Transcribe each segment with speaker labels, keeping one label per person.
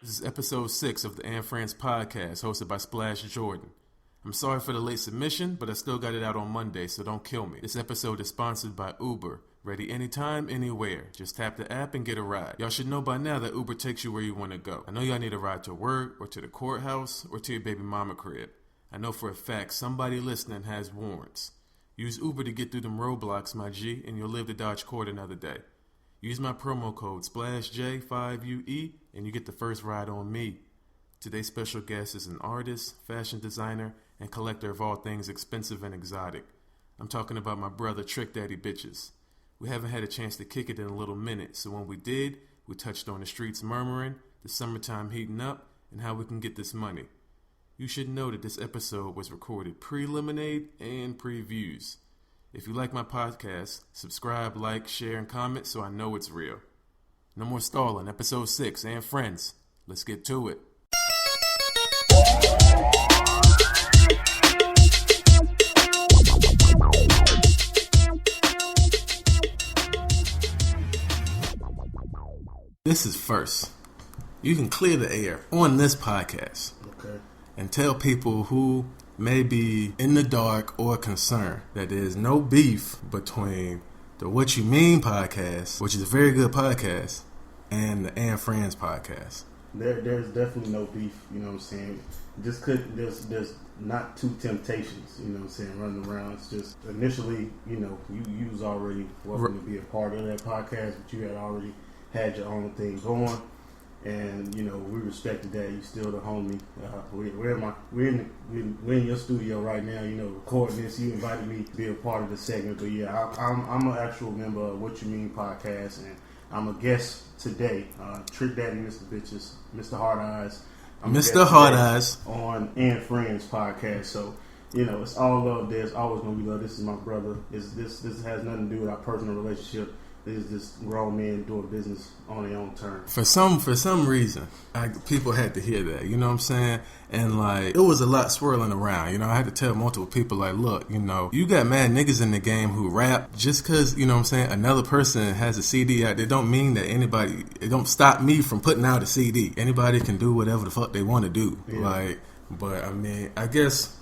Speaker 1: This is episode 6 of the Anne France podcast, hosted by Splash Jordan. I'm sorry for the late submission, but I still got it out on Monday, so don't kill me. This episode is sponsored by Uber. Ready anytime, anywhere. Just tap the app and get a ride. Y'all should know by now that Uber takes you where you want to go. I know y'all need a ride to work, or to the courthouse, or to your baby mama crib. I know for a fact somebody listening has warrants. Use Uber to get through them roadblocks, my G, and you'll live to dodge court another day. Use my promo code SPLASHJ5UE and you get the first ride on me. Today's special guest is an artist, fashion designer, and collector of all things expensive and exotic. I'm talking about my brother Trick Daddy Bitches. We haven't had a chance to kick it in a little minute, so when we did, we touched on the streets murmuring, the summertime heating up, and how we can get this money. You should know that this episode was recorded pre-Lemonade and pre-Views. If you like my podcast, subscribe, like, share, and comment so I know it's real. No more stalling. Episode 6, and friends, let's get to it. This is first. You can clear the air on this podcast.
Speaker 2: Okay.
Speaker 1: And tell people who may be in the dark or concerned that there's no beef between the What You Mean podcast, which is a very good podcast, and the Anne France podcast.
Speaker 2: There's definitely no beef, you know what I'm saying? Just there's not two temptations, you know what I'm saying, running around. It's just initially, you was already welcome to be a part of that podcast, but you had already had your own thing going. And we respected that. You still the homie. We're in your studio right now. Recording this. You invited me to be a part of the segment. But yeah, I'm an actual member of What You Mean podcast, and I'm a guest today. Trick Daddy, Mr. Bitches, Mr. Hard Eyes,
Speaker 1: Mr. Hard Eyes
Speaker 2: on Anne Friends podcast. So it's all love. There's always gonna be love. This is my brother. This has nothing to do with our personal relationship. This is just grown men doing business on their own terms.
Speaker 1: For some reason, people had to hear that. You know what I'm saying? And it was a lot swirling around. I had to tell multiple people, look, you got mad niggas in the game who rap just because, another person has a CD out. It don't mean that it don't stop me from putting out a CD. Anybody can do whatever the fuck they want to do. Yeah. But I mean, I guess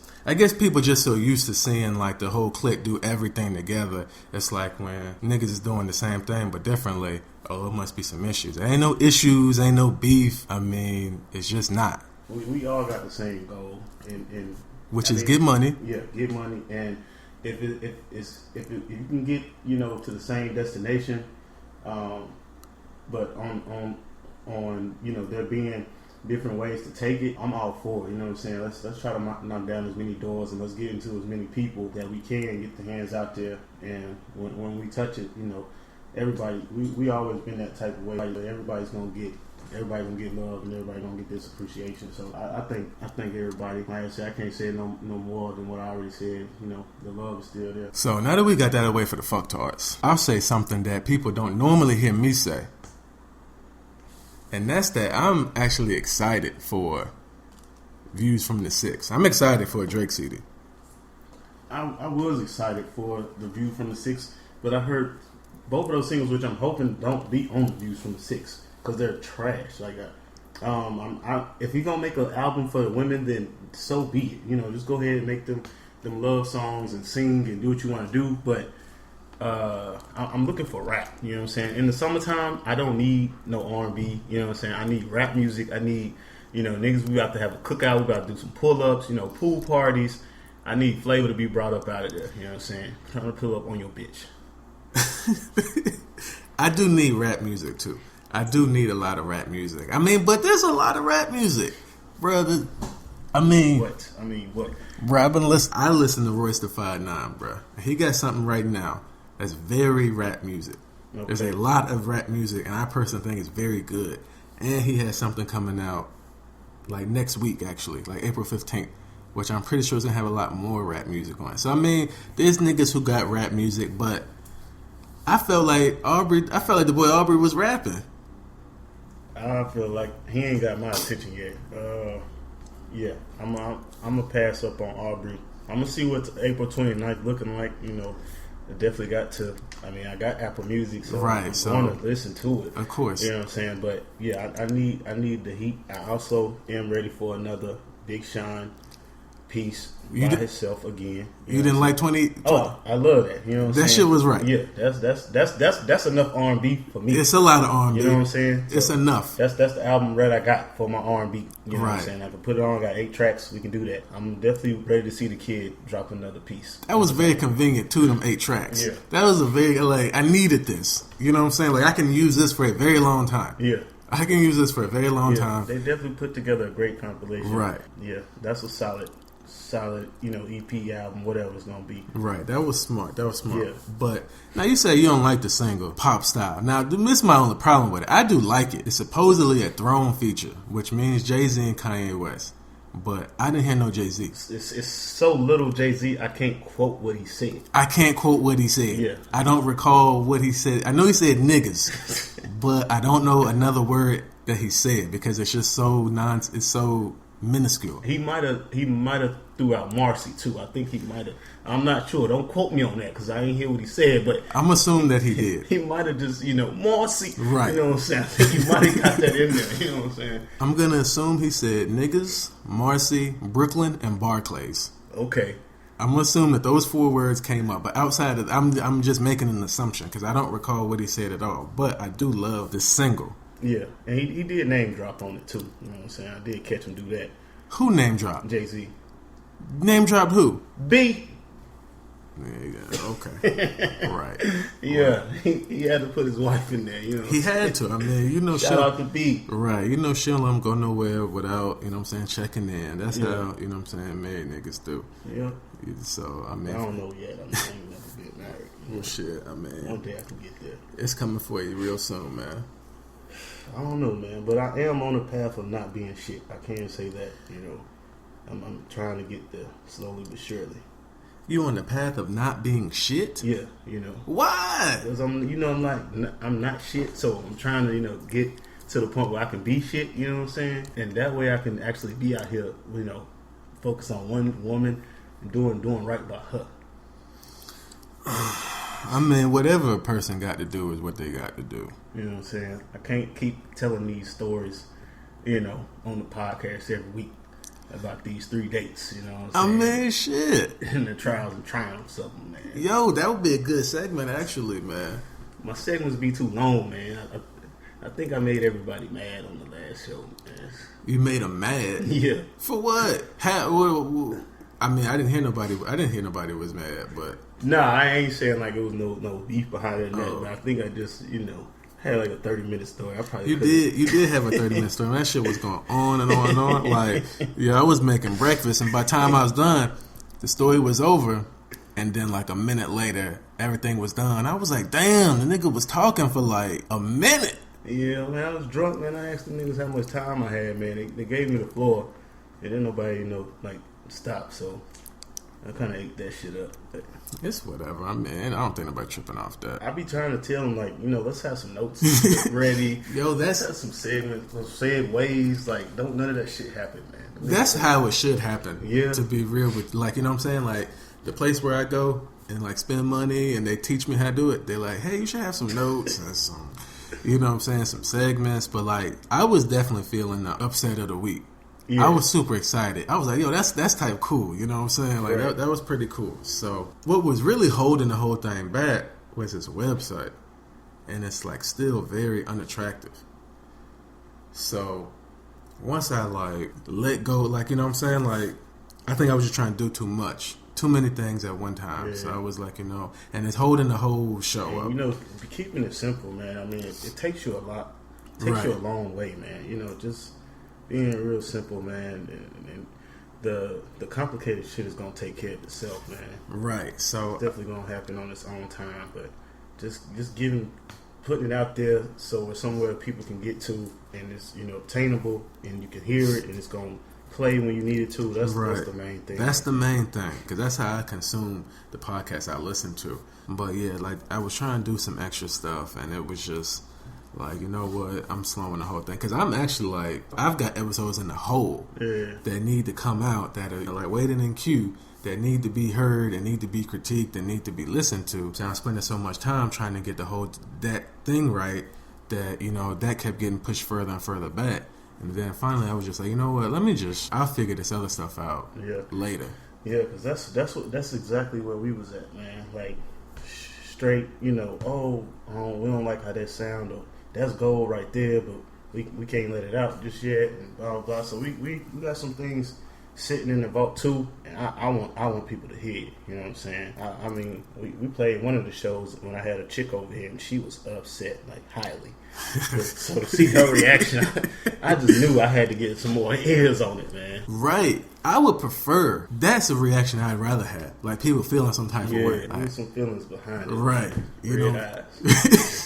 Speaker 1: people just so used to seeing the whole clique do everything together. It's like when niggas is doing the same thing but differently. Oh, it must be some issues. There ain't no issues, ain't no beef. I mean, it's just not.
Speaker 2: We all got the same goal,
Speaker 1: which is get money.
Speaker 2: Yeah, get money, and if you can get to the same destination, but on there being different ways to take it, I'm all for it. You know what I'm saying? Let's try to knock down as many doors and let's get into as many people that we can, get the hands out there. And when we touch it, everybody, we always been that type of way. Everybody's gonna get love and everybody gonna get this appreciation. So I think everybody, like I said, I can't say no more than what I already said. The love is still there.
Speaker 1: So now that we got that away for the fucktards, I'll say something that people don't normally hear me say. And that's that I'm actually excited for Views from the 6. I'm excited for a Drake CD.
Speaker 2: I was excited for the View from the 6, but I heard both of those singles, which I'm hoping don't be on Views from the 6, because they're trash. If you're gonna make an album for the women, then so be it. Just go ahead and make them love songs and sing and do what you want to do. But I'm looking for rap, you know what I'm saying? In the summertime, I don't need no R&B, you know what I'm saying? I need rap music. I need, niggas, we got to have a cookout. We got to do some pull-ups, pool parties. I need flavor to be brought up out of there, you know what I'm saying? Trying to pull up on your bitch.
Speaker 1: I do need rap music, too. I do need a lot of rap music. I mean, but there's a lot of rap music, brother.
Speaker 2: What?
Speaker 1: Bro, I listen to Royce da 5'9", bro. He got something right now that's very rap music. Okay. There's a lot of rap music, and I personally think it's very good. And he has something coming out next week, actually, April 15th, which I'm pretty sure is going to have a lot more rap music on. So, I mean, there's niggas who got rap music, but I felt like the boy Aubrey was rapping.
Speaker 2: I feel like he ain't got my attention yet. Yeah, I'm going to pass up on Aubrey. I'm going to see what April 29th looking like, I definitely got to. I mean, I got Apple Music, so
Speaker 1: right.
Speaker 2: I
Speaker 1: So
Speaker 2: want to listen to it.
Speaker 1: Of course,
Speaker 2: you know what I'm saying. But yeah, I need the heat. I also am ready for another Big Sean piece by himself again.
Speaker 1: You didn't like 20?
Speaker 2: Oh, I love that. You know what I'm saying?
Speaker 1: That shit was right.
Speaker 2: Yeah, that's enough R&B for me.
Speaker 1: It's a lot of R&B.
Speaker 2: You know what I'm saying? So
Speaker 1: it's enough.
Speaker 2: That's the album right I got for my R&B. You know what I'm
Speaker 1: Right.
Speaker 2: saying? I can put it on. I got 8 tracks. We can do that. I'm definitely ready to see the kid drop another piece.
Speaker 1: That was very convenient too. Them 8 tracks.
Speaker 2: Yeah.
Speaker 1: That was a very I needed this. You know what I'm saying? Like I can use this for a very long time.
Speaker 2: Yeah.
Speaker 1: I can use this for a very long time.
Speaker 2: They definitely put together a great compilation.
Speaker 1: Right.
Speaker 2: Yeah. That's a solid, EP album, whatever it's gonna be.
Speaker 1: Right. That was smart.
Speaker 2: Yeah.
Speaker 1: But now you say you don't like the single pop style. Now this is my only problem with it. I do like it. It's supposedly a throne feature, which means Jay-Z and Kanye West. But I didn't hear no Jay-Z.
Speaker 2: It's so little Jay-Z, I can't quote what he said.
Speaker 1: I can't quote what he said.
Speaker 2: Yeah.
Speaker 1: I don't recall what he said. I know he said niggas, but I don't know another word that he said because it's just so it's so minuscule.
Speaker 2: He might have threw out Marcy too. I think he might have. I'm not sure. Don't quote me on that because I ain't hear what he said. But
Speaker 1: I'm assuming that he did.
Speaker 2: He might have just Marcy.
Speaker 1: Right.
Speaker 2: You know what I'm saying? I think he might have got that in there. You know what I'm saying?
Speaker 1: I'm gonna assume he said niggas, Marcy, Brooklyn, and Barclays.
Speaker 2: Okay.
Speaker 1: I'm gonna assume that those 4 words came up, but outside of, I'm just making an assumption because I don't recall what he said at all. But I do love this single.
Speaker 2: Yeah, and he did name drop on it too. You know what I'm saying? I did catch him do that.
Speaker 1: Who name dropped?
Speaker 2: Jay-Z.
Speaker 1: Name dropped who?
Speaker 2: B.
Speaker 1: Yeah, okay. Right.
Speaker 2: Yeah, right. He had to put his wife in there, you know.
Speaker 1: He had to. I mean,
Speaker 2: shout out to B.
Speaker 1: Right. She don't let him go nowhere without, you know what I'm saying, checking in. That's how, you know what I'm saying, married niggas do.
Speaker 2: Yeah.
Speaker 1: So, I mean.
Speaker 2: I don't know yet. I ain't never get married.
Speaker 1: Well, shit, I mean.
Speaker 2: One day I can get there.
Speaker 1: It's coming for you real soon, man.
Speaker 2: I don't know, man, but I am on the path of not being shit. I can say that, I'm trying to get there slowly but surely.
Speaker 1: You on the path of not being shit?
Speaker 2: Yeah,
Speaker 1: Why?
Speaker 2: Because I'm not shit, so I'm trying to, get to the point where I can be shit, you know what I'm saying? And that way I can actually be out here, focus on one woman and doing right by her.
Speaker 1: I mean, whatever a person got to do is what they got to do.
Speaker 2: You know what I'm saying? I can't keep telling these stories, on the podcast every week about these 3 dates, you know what I'm saying?
Speaker 1: I mean, shit.
Speaker 2: And the trials and triumphs of them, man.
Speaker 1: Yo, that would be a good segment, actually, man.
Speaker 2: My segments be too long, man. I think I made everybody mad on the last show, man.
Speaker 1: You made them mad?
Speaker 2: Yeah.
Speaker 1: For what? I mean, I didn't hear nobody was mad, but...
Speaker 2: Nah, I ain't saying like it was no beef behind it, but I think I just, had like a 30-minute story. I probably
Speaker 1: You did have a 30-minute story. That shit was going on and on and on. Like, I was making breakfast, and by the time I was done, the story was over, and then like a minute later, everything was done. I was like, damn, the nigga was talking for like a minute.
Speaker 2: Yeah, man, I was drunk, man. I asked the niggas how much time I had, man. They gave me the floor, and then nobody, stop. So I kind of ate that shit up. But
Speaker 1: it's whatever. I mean, I don't think nobody tripping off that.
Speaker 2: I be trying to tell them, let's have some notes ready.
Speaker 1: Yo,
Speaker 2: let's have some segments, some segues. Don't none of that shit happen, man.
Speaker 1: That's how it should happen.
Speaker 2: Yeah.
Speaker 1: To be real with, you know what I'm saying? Like, the place where I go and, spend money and they teach me how to do it, they're like, hey, you should have some notes and some, you know what I'm saying, some segments. But, I was definitely feeling the upset of the week. Yeah. I was super excited. I was like, yo, that's type cool. You know what I'm saying? Right. That was pretty cool. So what was really holding the whole thing back was his website. And it's still very unattractive. So once I let go, you know what I'm saying? I think I was just trying to do too much. Too many things at one time. Yeah. So I was and it's holding the whole show up.
Speaker 2: Keeping it simple, man. I mean, it takes you a lot. It takes you a long way, man. Just being real simple, man, and the complicated shit is gonna take care of itself, man.
Speaker 1: Right. So
Speaker 2: it's definitely gonna happen on its own time, but just putting it out there so it's somewhere people can get to and it's obtainable and you can hear it and it's gonna play when you need it to. That's the main thing.
Speaker 1: That's the main thing because that's how I consume the podcast I listen to. But yeah, I was trying to do some extra stuff and it was just. You know what? I'm slowing the whole thing. Because I'm actually I've got episodes in the hole that need to come out that are waiting in queue that need to be heard and need to be critiqued and need to be listened to. So I'm spending so much time trying to get that thing right that, you know, that kept getting pushed further and further back. And then finally I was just like, you know what, I'll figure this other stuff out later.
Speaker 2: Yeah, because that's exactly where we was at, man. Like, straight, you know, we don't like how that sound, or that's gold right there, but we can't let it out just yet, and blah, blah, blah. So we got some things sitting in the vault too, and I want people to hear it, you know what I'm saying? I mean, we played one of the shows when I had a chick over here, and she was upset, like, highly. So to see her reaction, I just knew I had to get some more ears on it, man.
Speaker 1: Right. I would prefer, that's a reaction I'd rather have. Like, people feeling some type of way.
Speaker 2: Yeah, need some feelings behind it.
Speaker 1: Right.
Speaker 2: Red eyes.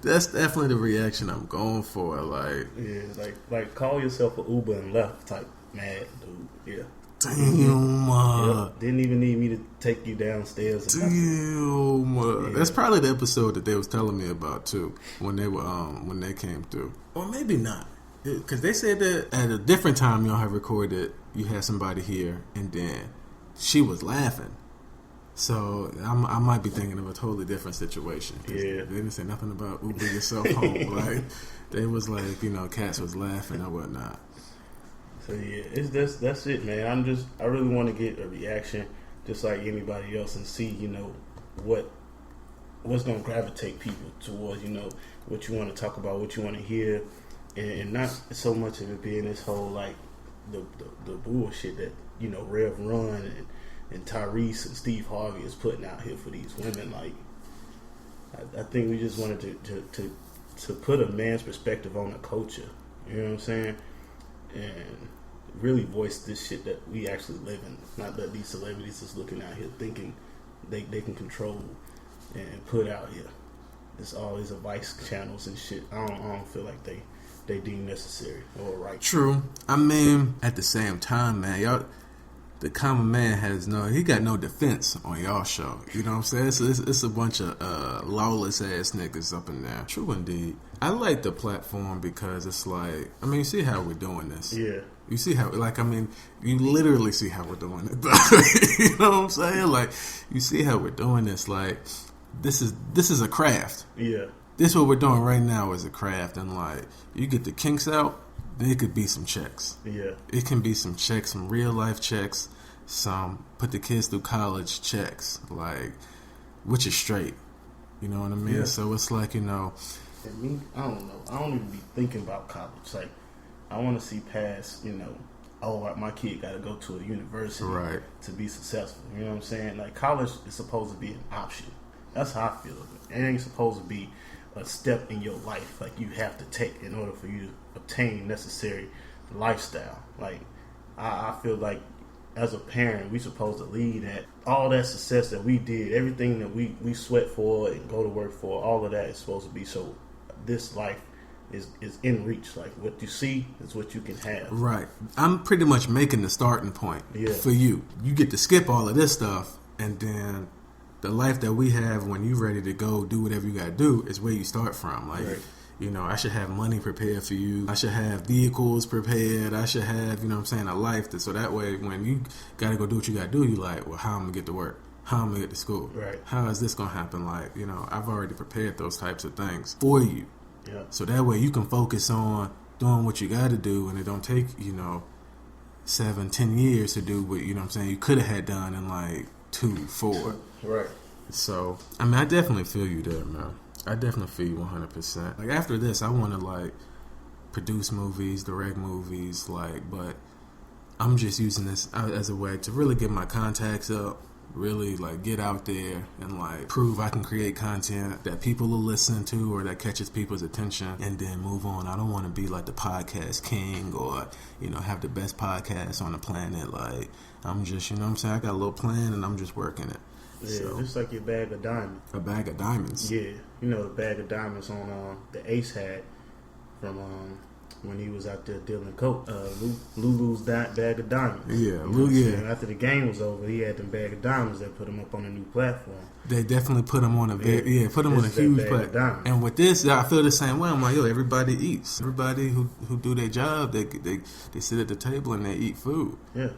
Speaker 1: That's definitely the reaction I'm going for. Like,
Speaker 2: yeah, like call yourself an Uber and left type mad dude. Yeah.
Speaker 1: Damn.
Speaker 2: Yep. Didn't even need me to take you downstairs.
Speaker 1: Damn. Yeah. That's probably the episode that they was telling me about too when they came through, or maybe not, because they said that at a different time y'all have recorded. You had somebody here, and then she was laughing. So I might be thinking of a totally different situation.
Speaker 2: Yeah,
Speaker 1: they didn't say nothing about Uber yourself home. Like, they was like, you know, Cass was laughing or whatnot.
Speaker 2: So yeah, that's it, man. I really want to get a reaction, just like anybody else, and see, you know, what's gonna gravitate people towards, you know, what you want to talk about, what you want to hear, and not so much of it being this whole like the bullshit that, you know, Rev Run and Tyrese and Steve Harvey is putting out here for these women. Like, I think we just wanted to put a man's perspective on the culture. You know what I'm saying? And really voice this shit that we actually live in. Not that these celebrities is looking out here thinking they can control and put out here. There's all these advice channels and shit. I don't feel like they deem necessary or right.
Speaker 1: True. I mean, at the same time, man, y'all, the common man he got no defense on y'all show. You know what I'm saying? It's a bunch of lawless ass niggas up in there. True indeed. I like the platform because it's like, I mean, you see how we're doing this.
Speaker 2: Yeah.
Speaker 1: You see how, like, I mean, you literally see how we're doing it. You know what I'm saying? Like, you see how we're doing this. Like, this is a craft.
Speaker 2: Yeah.
Speaker 1: This what we're doing right now is a craft, and like, you get the kinks out, then it could be some checks.
Speaker 2: Yeah.
Speaker 1: It can be some checks, some real life checks, some put the kids through college checks, like, which is straight. You know what I mean?
Speaker 2: Yeah.
Speaker 1: So it's like, you know.
Speaker 2: And me, I don't know. I don't even be thinking about college. Like, I want to see past, you know, my kid got to go to a university
Speaker 1: right.
Speaker 2: to be successful. You know what I'm saying? Like, college is supposed to be an option. That's how I feel of it. It ain't supposed to be a step in your life like you have to take in order for you to obtain necessary lifestyle. Like, I feel like as a parent, we supposed to lead at all that success that we did, everything that we sweat for and go to work for, all of that is supposed to be so this life is in reach. Like, what you see is what you can have.
Speaker 1: Right. I'm pretty much making the starting point for you. You get to skip all of this stuff, and then the life that we have when you're ready to go do whatever you got to do is where you start from. Like, right. You know, I should have money prepared for you. I should have vehicles prepared. I should have, you know what I'm saying, a life. So that way, when you got to go do what you got to do, you're like, well, how am I going to get to work? How am I going to get to school?
Speaker 2: Right.
Speaker 1: How is this going to happen? Like, you know, I've already prepared those types of things for you.
Speaker 2: Yeah.
Speaker 1: So that way you can focus on doing what you got to do, and it don't take, you know, 7-10 years to do what, you know what I'm saying, you could have had done in like 2-4.
Speaker 2: Right.
Speaker 1: So, I mean, I definitely feel you there, man. I definitely feel you 100%. Like, after this, I want to, like, produce movies, direct movies, like, but I'm just using this as a way to really get my contacts up, really, like, get out there and, like, prove I can create content that people will listen to or that catches people's attention, and then move on. I don't want to be, like, the podcast king or, you know, have the best podcast on the planet. Like, I'm just, you know what I'm saying, I got a little plan and I'm just working it.
Speaker 2: Yeah,
Speaker 1: so,
Speaker 2: just like your bag of diamonds.
Speaker 1: A bag of diamonds?
Speaker 2: Yeah. You know, the bag of diamonds on the Ace hat from when he was out there dealing coke. Lulu's bag of diamonds.
Speaker 1: Yeah,
Speaker 2: You know what I'm saying? After the game was over, he had them bag of diamonds that put him up on a new platform.
Speaker 1: They definitely put him on a put him on a huge platform. And with this, I feel the same way. I'm like, yo, everybody eats. Everybody who do their job, they sit at the table and they eat food.
Speaker 2: Yeah.